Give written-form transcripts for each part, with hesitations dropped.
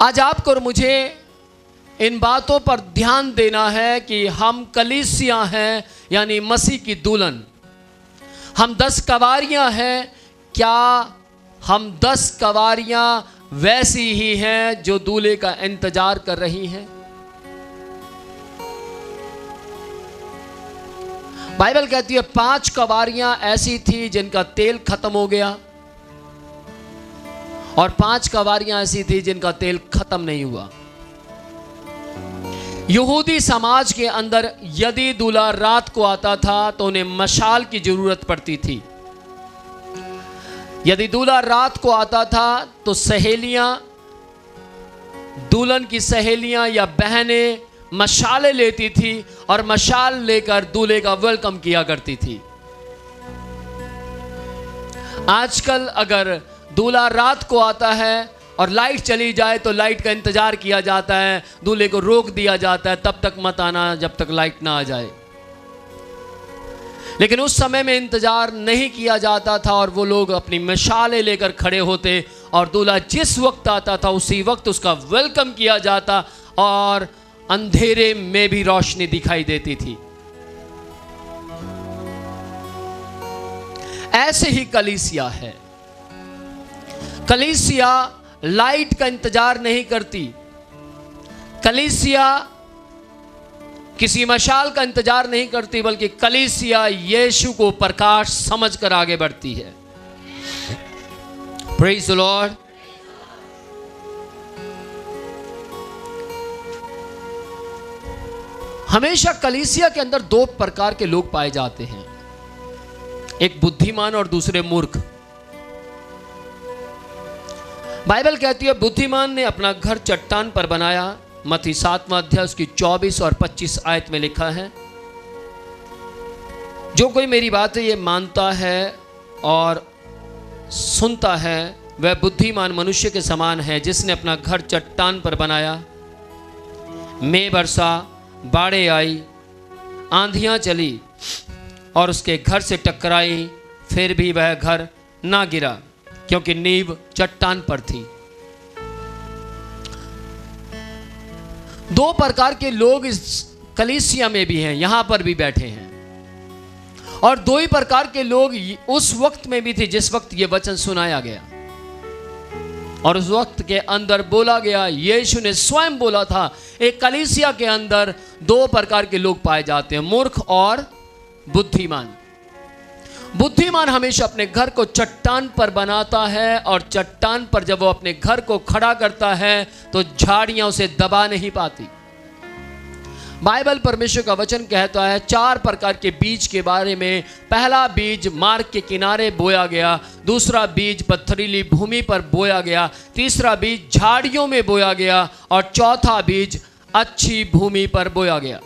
आज आपको और मुझे इन बातों पर ध्यान देना है कि हम कलीसिया हैं, यानी मसीह की दुल्हन। हम 10 कवारियां हैं। क्या हम 10 कवारियां वैसी ही हैं जो दूल्हे का इंतजार कर रही हैं? बाइबल कहती है 5 कवारियां ऐसी थी जिनका तेल खत्म हो गया, और 5 कवारियां ऐसी थी जिनका तेल खत्म नहीं हुआ। यहूदी समाज के अंदर यदि दूल्हा रात को आता था तो उन्हें मशाल की जरूरत पड़ती थी। यदि दूल्हा रात को आता था तो सहेलियां, दुल्हन की सहेलियां या बहनें मशाले लेती थी और मशाल लेकर दूल्हे का वेलकम किया करती थी। आजकल अगर दूल्हा रात को आता है और लाइट चली जाए तो लाइट का इंतजार किया जाता है, दूल्हे को रोक दिया जाता है, तब तक मत आना जब तक लाइट ना आ जाए। लेकिन उस समय में इंतजार नहीं किया जाता था और वो लोग अपनी मशालें लेकर खड़े होते और दूल्हा जिस वक्त आता था उसी वक्त उसका वेलकम किया जाता और अंधेरे में भी रोशनी दिखाई देती थी। ऐसे ही कलीसिया है। कलीसिया लाइट का इंतजार नहीं करती। कलीसिया किसी मशाल का इंतजार नहीं करती, बल्कि कलीसिया यीशु को प्रकाश समझकर आगे बढ़ती है। Praise the Lord. हमेशा कलीसिया के अंदर 2 प्रकार के लोग पाए जाते हैं, एक बुद्धिमान और दूसरे मूर्ख। बाइबल कहती है बुद्धिमान ने अपना घर चट्टान पर बनाया। मत्ती 7वां अध्याय उसकी 24 और 25 आयत में लिखा है, जो कोई मेरी बातें ये मानता है और सुनता है वह बुद्धिमान मनुष्य के समान है, जिसने अपना घर चट्टान पर बनाया। मेघ बरसा, बाढ़ें आई, आंधियां चली और उसके घर से टकराई, फिर भी वह घर ना गिरा क्योंकि नींव चट्टान पर थी। 2 प्रकार के लोग इस कलीसिया में भी हैं, यहां पर भी बैठे हैं, और 2 ही प्रकार के लोग उस वक्त में भी थे जिस वक्त यह वचन सुनाया गया और उस वक्त के अंदर बोला गया। यीशु ने स्वयं बोला था, एक कलीसिया के अंदर 2 प्रकार के लोग पाए जाते हैं, मूर्ख और बुद्धिमान। बुद्धिमान हमेशा अपने घर को चट्टान पर बनाता है और चट्टान पर जब वो अपने घर को खड़ा करता है तो झाड़ियां उसे दबा नहीं पाती। बाइबल परमेश्वर का वचन कहता है 4 प्रकार के बीज के बारे में। पहला बीज मार्ग के किनारे बोया गया, दूसरा बीज पथरीली भूमि पर बोया गया, तीसरा बीज झाड़ियों में बोया गया और चौथा बीज अच्छी भूमि पर बोया गया।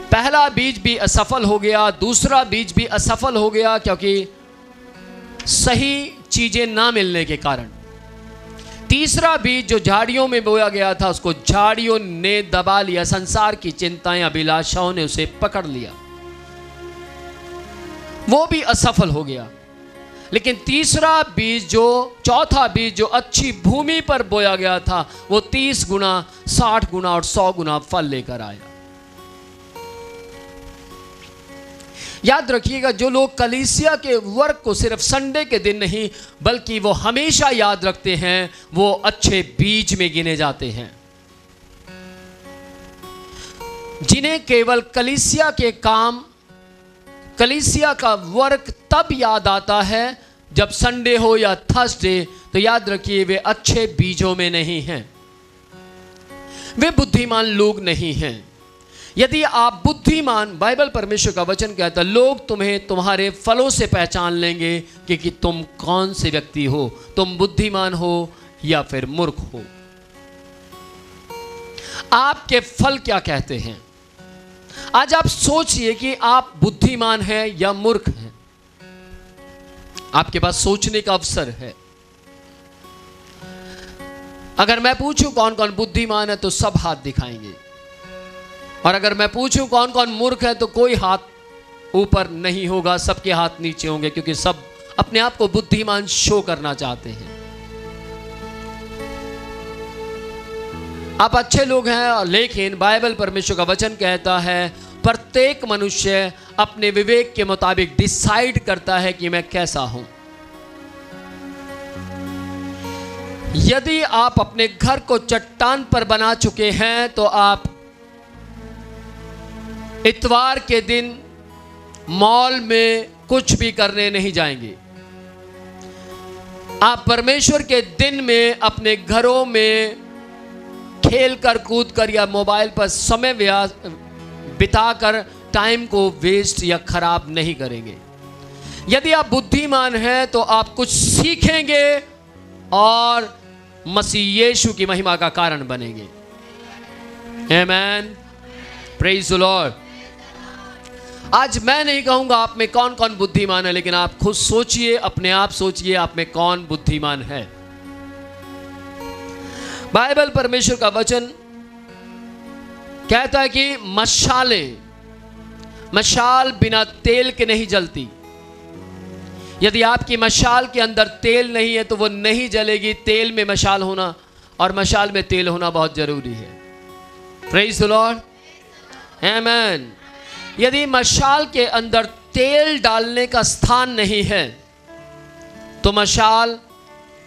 पहला बीज भी असफल हो गया, दूसरा बीज भी असफल हो गया क्योंकि सही चीजें ना मिलने के कारण। तीसरा बीज जो झाड़ियों में बोया गया था उसको झाड़ियों ने दबा लिया, संसार की चिंताएं, अभिलाषाओं ने उसे पकड़ लिया, वो भी असफल हो गया। लेकिन तीसरा बीज चौथा बीज जो अच्छी भूमि पर बोया गया था वो 30 गुना, 60 गुना और 100 गुना फल लेकर आया। याद रखिएगा, जो लोग कलीसिया के वर्क को सिर्फ संडे के दिन नहीं बल्कि वो हमेशा याद रखते हैं, वो अच्छे बीज में गिने जाते हैं। जिन्हें केवल कलीसिया के काम, कलीसिया का वर्क तब याद आता है जब संडे हो या थर्सडे, तो याद रखिए वे अच्छे बीजों में नहीं हैं, वे बुद्धिमान लोग नहीं हैं। यदि आप बुद्धिमान, बाइबल परमेश्वर का वचन कहता है लोग तुम्हें तुम्हारे फलों से पहचान लेंगे कि तुम कौन से व्यक्ति हो, तुम बुद्धिमान हो या फिर मूर्ख हो। आपके फल क्या कहते हैं? आज आप सोचिए कि आप बुद्धिमान हैं या मूर्ख हैं। आपके पास सोचने का अवसर है। अगर मैं पूछूं कौन कौन बुद्धिमान है तो सब हाथ दिखाएंगे, और अगर मैं पूछूं कौन कौन मूर्ख है तो कोई हाथ ऊपर नहीं होगा, सबके हाथ नीचे होंगे, क्योंकि सब अपने आप को बुद्धिमान शो करना चाहते हैं। आप अच्छे लोग हैं, लेकिन बाइबल परमेश्वर का वचन कहता है प्रत्येक मनुष्य अपने विवेक के मुताबिक डिसाइड करता है कि मैं कैसा हूं। यदि आप अपने घर को चट्टान पर बना चुके हैं तो आप इतवार के दिन मॉल में कुछ भी करने नहीं जाएंगे। आप परमेश्वर के दिन में अपने घरों में खेल कर, कूद कर या मोबाइल पर समय बिताकर टाइम को वेस्ट या खराब नहीं करेंगे। यदि आप बुद्धिमान हैं तो आप कुछ सीखेंगे और मसीह यीशु की महिमा का कारण बनेंगे। आमेन, प्रेज द लॉर्ड। आज मैं नहीं कहूंगा आप में कौन कौन बुद्धिमान है, लेकिन आप खुद सोचिए, अपने आप सोचिए आप में कौन बुद्धिमान है। बाइबल परमेश्वर का वचन कहता है कि मशाल बिना तेल के नहीं जलती। यदि आपकी मशाल के अंदर तेल नहीं है तो वो नहीं जलेगी। तेल में मशाल होना और मशाल में तेल होना बहुत जरूरी है। प्रेज द लॉर्ड, आमेन। यदि मशाल के अंदर तेल डालने का स्थान नहीं है तो मशाल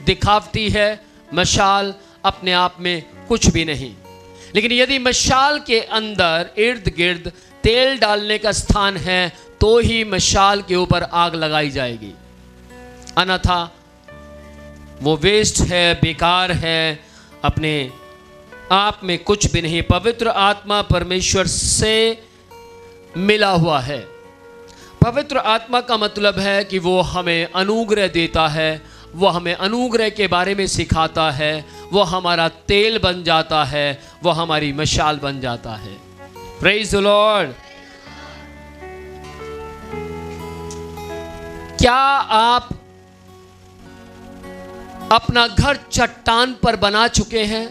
दिखावटी है, मशाल अपने आप में कुछ भी नहीं। लेकिन यदि मशाल के अंदर इर्द गिर्द तेल डालने का स्थान है तो ही मशाल के ऊपर आग लगाई जाएगी, अन्यथा वो वेस्ट है, बेकार है, अपने आप में कुछ भी नहीं। पवित्र आत्मा परमेश्वर से मिला हुआ है। पवित्र आत्मा का मतलब है कि वो हमें अनुग्रह देता है, वो हमें अनुग्रह के बारे में सिखाता है, वो हमारा तेल बन जाता है, वो हमारी मशाल बन जाता है। Praise the Lord. क्या आप अपना घर चट्टान पर बना चुके हैं?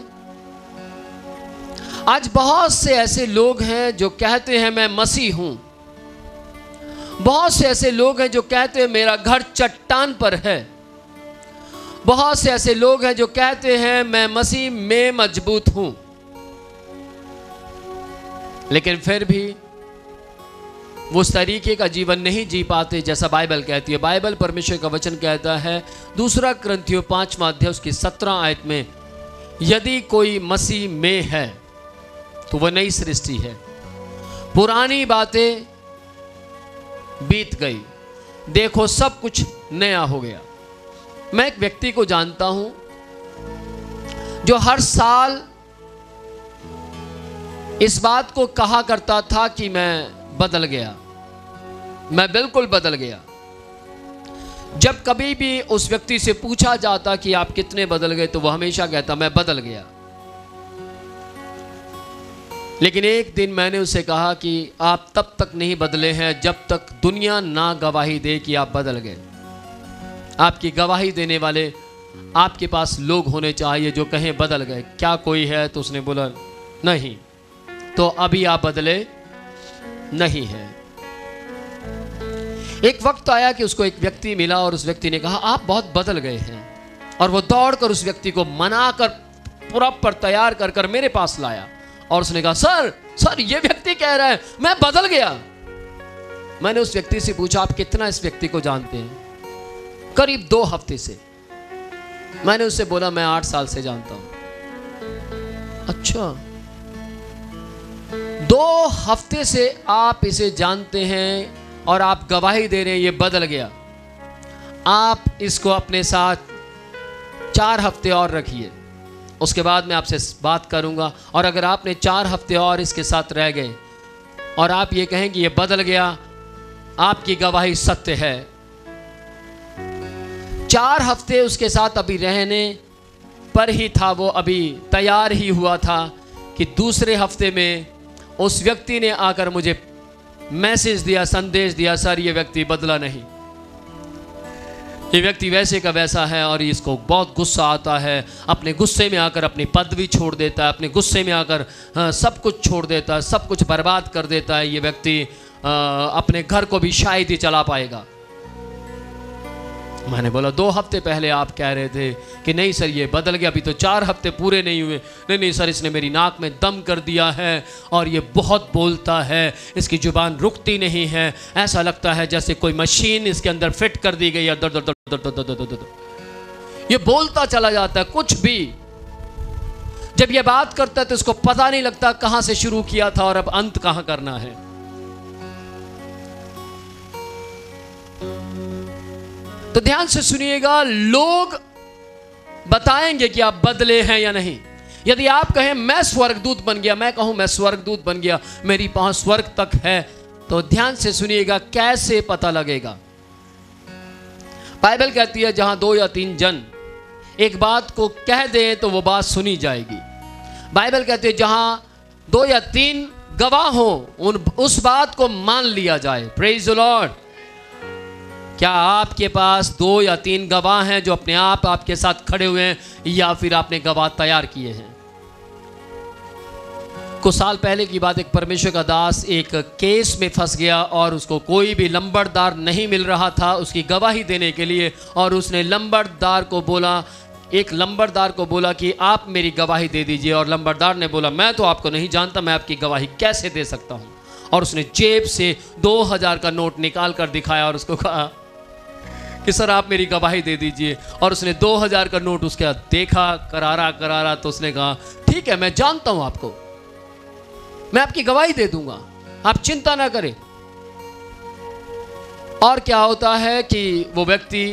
आज बहुत से ऐसे लोग हैं जो कहते हैं मैं मसीह हूं। बहुत से ऐसे लोग हैं जो कहते हैं मेरा घर चट्टान पर है। बहुत से ऐसे लोग हैं जो कहते हैं मैं मसीह में मजबूत हूं, लेकिन फिर भी वो उस तरीके का जीवन नहीं जी पाते जैसा बाइबल कहती है। बाइबल परमेश्वर का वचन कहता है 2 कुरिन्थियों 5वां अध्याय उसकी 17 आयत में, यदि कोई मसीह में है तो वह नई सृष्टि है, पुरानी बातें बीत गई, देखो सब कुछ नया हो गया। मैं एक व्यक्ति को जानता हूं जो हर साल इस बात को कहा करता था कि मैं बदल गया, मैं बिल्कुल बदल गया। जब कभी भी उस व्यक्ति से पूछा जाता कि आप कितने बदल गए तो वह हमेशा कहता मैं बदल गया। लेकिन एक दिन मैंने उसे कहा कि आप तब तक नहीं बदले हैं जब तक दुनिया ना गवाही दे कि आप बदल गए। आपकी गवाही देने वाले आपके पास लोग होने चाहिए जो कहें बदल गए। क्या कोई है? तो उसने बोला नहीं। तो अभी आप बदले नहीं है। एक वक्त आया कि उसको एक व्यक्ति मिला और उस व्यक्ति ने कहा आप बहुत बदल गए हैं, और वो दौड़कर उस व्यक्ति को मनाकर पूरा पर तैयार कर कर मेरे पास लाया और उसने कहा सर ये व्यक्ति कह रहा है मैं बदल गया। मैंने उस व्यक्ति से पूछा आप कितना इस व्यक्ति को जानते हैं? करीब 2 हफ्ते से। मैंने उससे बोला मैं 8 साल से जानता हूं। अच्छा, 2 हफ्ते से आप इसे जानते हैं और आप गवाही दे रहे हैं ये बदल गया। आप इसको अपने साथ 4 हफ्ते और रखिए, उसके बाद मैं आपसे बात करूंगा। और अगर आपने 4 हफ्ते और इसके साथ रह गए और आप ये कहें कि ये बदल गया, आपकी गवाही सत्य है। 4 हफ्ते उसके साथ अभी रहने पर ही था, वो अभी तैयार ही हुआ था कि दूसरे हफ्ते में उस व्यक्ति ने आकर मुझे मैसेज दिया, संदेश दिया, सर ये व्यक्ति बदला नहीं, ये व्यक्ति वैसे का वैसा है। और इसको बहुत गुस्सा आता है, अपने गुस्से में आकर अपनी पदवी छोड़ देता है, अपने गुस्से में आकर सब कुछ छोड़ देता है, सब कुछ बर्बाद कर देता है। ये व्यक्ति अपने घर को भी शायद ही चला पाएगा। मैंने बोला 2 हफ्ते पहले आप कह रहे थे कि नहीं सर ये बदल गया, अभी तो 4 हफ्ते पूरे नहीं हुए। नहीं सर, इसने मेरी नाक में दम कर दिया है और ये बहुत बोलता है, इसकी जुबान रुकती नहीं है, ऐसा लगता है जैसे कोई मशीन इसके अंदर फिट कर दी गई है, दर दर दर दर दर दर दर, ये बोलता चला जाता है कुछ भी। जब ये बात करता है तो इसको पता नहीं लगता कहां से शुरू किया था और अब अंत कहां करना है। तो ध्यान से सुनिएगा, लोग बताएंगे कि आप बदले हैं या नहीं। यदि आप कहें मैं स्वर्गदूत बन गया, मैं कहूं मैं स्वर्गदूत बन गया, मेरी पहुंच स्वर्ग तक है, तो ध्यान से सुनिएगा कैसे पता लगेगा। बाइबल कहती है जहां 2 या 3 जन एक बात को कह दें तो वो बात सुनी जाएगी। बाइबल कहती है जहां 2 या 3 गवाह हो उस बात को मान लिया जाए। Praise the Lord. क्या आपके पास 2 या 3 गवाह हैं जो अपने आप आपके साथ खड़े हुए हैं, या फिर आपने गवाह तैयार किए हैं? कुछ साल पहले की बात, एक परमेश्वर का दास एक केस में फंस गया और उसको कोई भी लंबड़दार नहीं मिल रहा था उसकी गवाही देने के लिए, और उसने लंबड़दार को बोला, एक लंबड़दार को बोला कि आप मेरी गवाही दे दीजिए, और लंबड़दार ने बोला मैं तो आपको नहीं जानता, मैं आपकी गवाही कैसे दे सकता हूं। और उसने जेब से 2000 का नोट निकाल कर दिखाया और उसको कहा कि सर आप मेरी गवाही दे दीजिए। और उसने 2000 का नोट उसके हाथ देखा, करारा, तो उसने कहा ठीक है मैं जानता हूं आपको, मैं आपकी गवाही दे दूंगा, आप चिंता ना करें। और क्या होता है कि वो व्यक्ति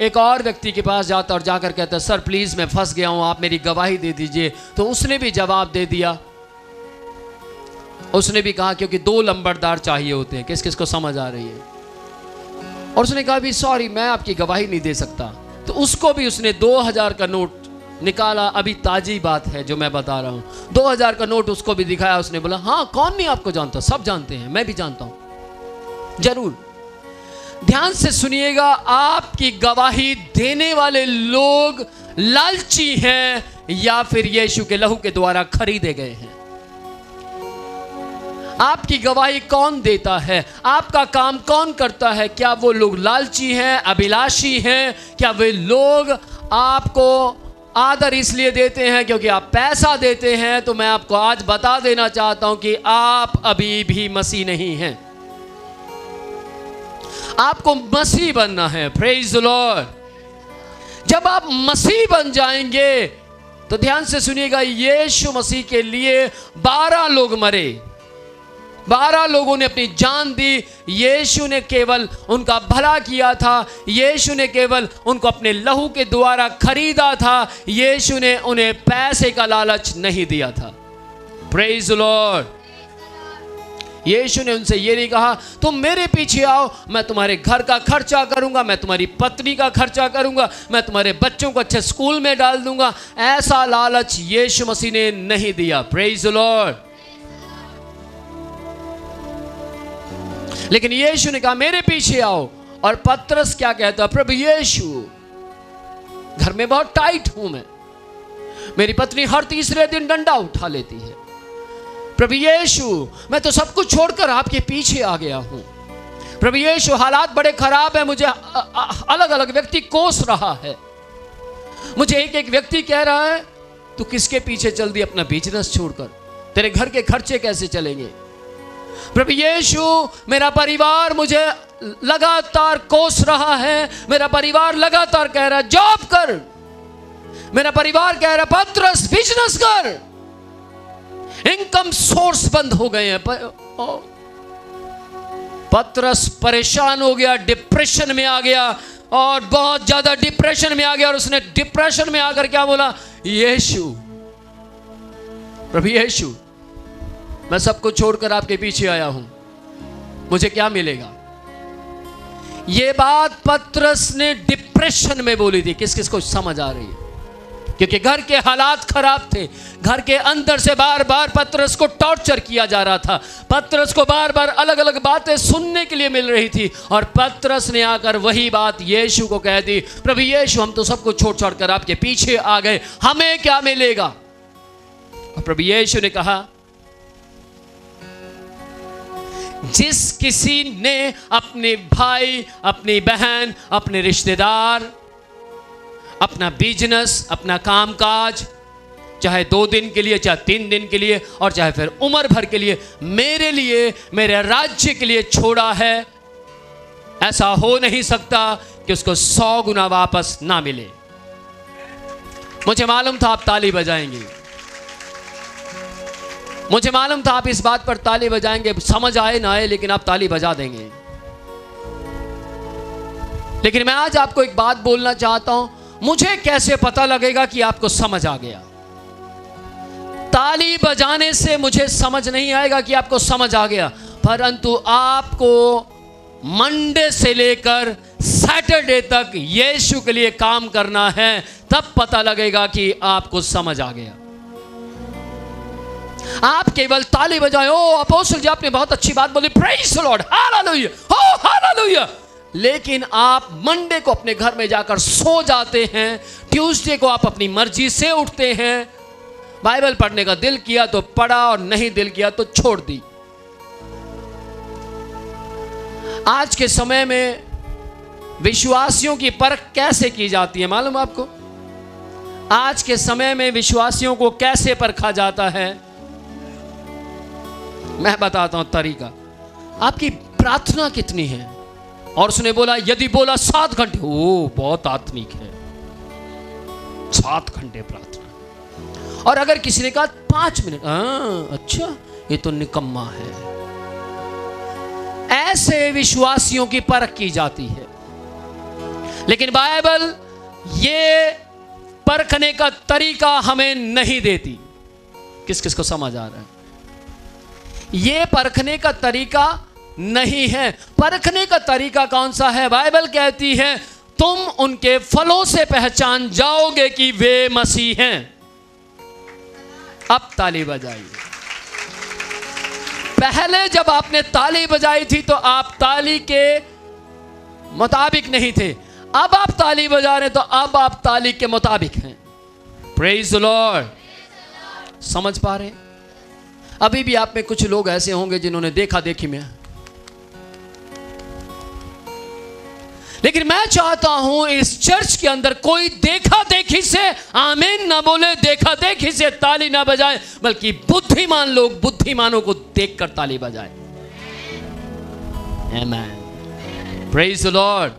एक और व्यक्ति के पास जाता और जाकर कहता है सर प्लीज मैं फंस गया हूं, आप मेरी गवाही दे दीजिए। तो उसने भी जवाब दे दिया। उसने भी कहा क्योंकि 2 लंबड़दार चाहिए होते हैं। किस किस को समझ आ रही है? और उसने कहा भी सॉरी मैं आपकी गवाही नहीं दे सकता। तो उसको भी उसने 2000 का नोट निकाला, अभी ताजी बात है जो मैं बता रहा हूं। 2000 का नोट उसको भी दिखाया। उसने बोला हाँ कौन नहीं आपको जानता, सब जानते हैं, मैं भी जानता हूं। जरूर ध्यान से सुनिएगा, आपकी गवाही देने वाले लोग लालची हैं या फिर यीशु के लहू के द्वारा खरीदे गए हैं। आपकी गवाही कौन देता है? आपका काम कौन करता है? क्या वो लोग लालची हैं, अभिलाषी हैं? क्या वे लोग आपको आदर इसलिए देते हैं क्योंकि आप पैसा देते हैं? तो मैं आपको आज बता देना चाहता हूं कि आप अभी भी मसीह नहीं हैं। आपको मसीह बनना है। Praise the Lord. जब आप मसीह बन जाएंगे तो ध्यान से सुनिएगा, यीशु मसीह के लिए 12 लोग मरे, 12 लोगों ने अपनी जान दी। यीशु ने केवल उनका भला किया था, यीशु ने केवल उनको अपने लहू के द्वारा खरीदा था, यीशु ने उन्हें पैसे का लालच नहीं दिया था। Praise the Lord. यीशु ने उनसे ये नहीं कहा तुम मेरे पीछे आओ, मैं तुम्हारे घर का खर्चा करूंगा, मैं तुम्हारी पत्नी का खर्चा करूंगा, मैं तुम्हारे बच्चों को अच्छे स्कूल में डाल दूंगा। ऐसा लालच यीशु मसीह ने नहीं दिया। Praise the Lord. लेकिन यीशु ने कहा मेरे पीछे आओ। और पतरस क्या कहता, प्रभु यीशु घर में बहुत टाइट हूं मैं, मेरी पत्नी हर तीसरे दिन डंडा उठा लेती है। प्रभु यीशु मैं तो सब कुछ छोड़कर आपके पीछे आ गया हूं। प्रभु यीशु हालात बड़े खराब है, मुझे अलग अलग व्यक्ति कोस रहा है, मुझे एक एक व्यक्ति कह रहा है तू किसके पीछे चल दी अपना बिजनेस छोड़कर, तेरे घर के खर्चे कैसे चलेंगे। प्रभु यीशु मेरा परिवार मुझे लगातार कोस रहा है, मेरा परिवार लगातार कह रहा है जॉब कर, मेरा परिवार कह रहा है पतरस बिजनेस कर, इनकम सोर्स बंद हो गए हैं। पतरस परेशान हो गया, डिप्रेशन में आ गया, और बहुत ज्यादा डिप्रेशन में आ गया। और उसने डिप्रेशन में आकर क्या बोला, यीशु प्रभु यीशु मैं सब कुछ छोड़कर आपके पीछे आया हूं, मुझे क्या मिलेगा। यह बात पतरस ने डिप्रेशन में बोली थी। किस किस को समझ आ रही है? क्योंकि घर के हालात खराब थे, घर के अंदर से बार बार पतरस को टॉर्चर किया जा रहा था, पतरस को बार बार अलग अलग बातें सुनने के लिए मिल रही थी। और पतरस ने आकर वही बात यीशु को कह दी, प्रभु यीशु हम तो सब कुछ छोड़ छोड़कर आपके पीछे आ गए, हमें क्या मिलेगा। और प्रभु यीशु ने कहा जिस किसी ने अपने भाई, अपनी बहन, अपने रिश्तेदार, अपना बिजनेस, अपना कामकाज, चाहे 2 दिन के लिए, चाहे 3 दिन के लिए, और चाहे फिर उम्र भर के लिए, मेरे लिए, मेरे राज्य के लिए छोड़ा है, ऐसा हो नहीं सकता कि उसको 100 गुना वापस ना मिले। मुझे मालूम था आप ताली बजाएंगे, मुझे मालूम था आप इस बात पर ताली बजाएंगे, समझ आए ना आए, लेकिन आप ताली बजा देंगे। लेकिन मैं आज आपको एक बात बोलना चाहता हूं, मुझे कैसे पता लगेगा कि आपको समझ आ गया? ताली बजाने से मुझे समझ नहीं आएगा कि आपको समझ आ गया, परंतु आपको मंडे से लेकर सैटरडे तक यीशु के लिए काम करना है, तब पता लगेगा कि आपको समझ आ गया। आप केवल ताली बजाएं, ओ अपोस्टल जी आपने बहुत अच्छी बात बोली, praise the Lord, hallelujah, oh hallelujah, लेकिन आप मंडे को अपने घर में जाकर सो जाते हैं, ट्यूसडे को आप अपनी मर्जी से उठते हैं, बाइबल पढ़ने का दिल किया तो पढ़ा और नहीं दिल किया तो छोड़ दी। आज के समय में विश्वासियों की परख कैसे की जाती है मालूम आपको? आज के समय में विश्वासियों को कैसे परखा जाता है? मैं बताता हूं तरीका। आपकी प्रार्थना कितनी है? और उसने बोला, यदि बोला 7 घंटे, ओ बहुत आत्मिक है, 7 घंटे प्रार्थना। और अगर किसी ने कहा 5 मिनट, अच्छा ये तो निकम्मा है। ऐसे विश्वासियों की परख की जाती है। लेकिन बाइबल ये परखने का तरीका हमें नहीं देती। किस किस को समझ आ रहा है? ये परखने का तरीका नहीं है। परखने का तरीका कौन सा है? बाइबल कहती है तुम उनके फलों से पहचान जाओगे कि वे मसीह हैं। अब ताली बजाइए। पहले जब आपने ताली बजाई थी तो आप ताली के मुताबिक नहीं थे, अब आप ताली बजा रहे तो अब आप ताली के मुताबिक हैं। Praise the Lord. समझ पा रहे हैं? अभी भी आप में कुछ लोग ऐसे होंगे जिन्होंने देखा देखी में, लेकिन मैं चाहता हूं इस चर्च के अंदर कोई देखा देखी से आमीन ना बोले, देखा देखी से ताली ना बजाए, बल्कि बुद्धिमान लोग बुद्धिमानों को देखकर ताली बजाए। आमीन। Praise the Lord.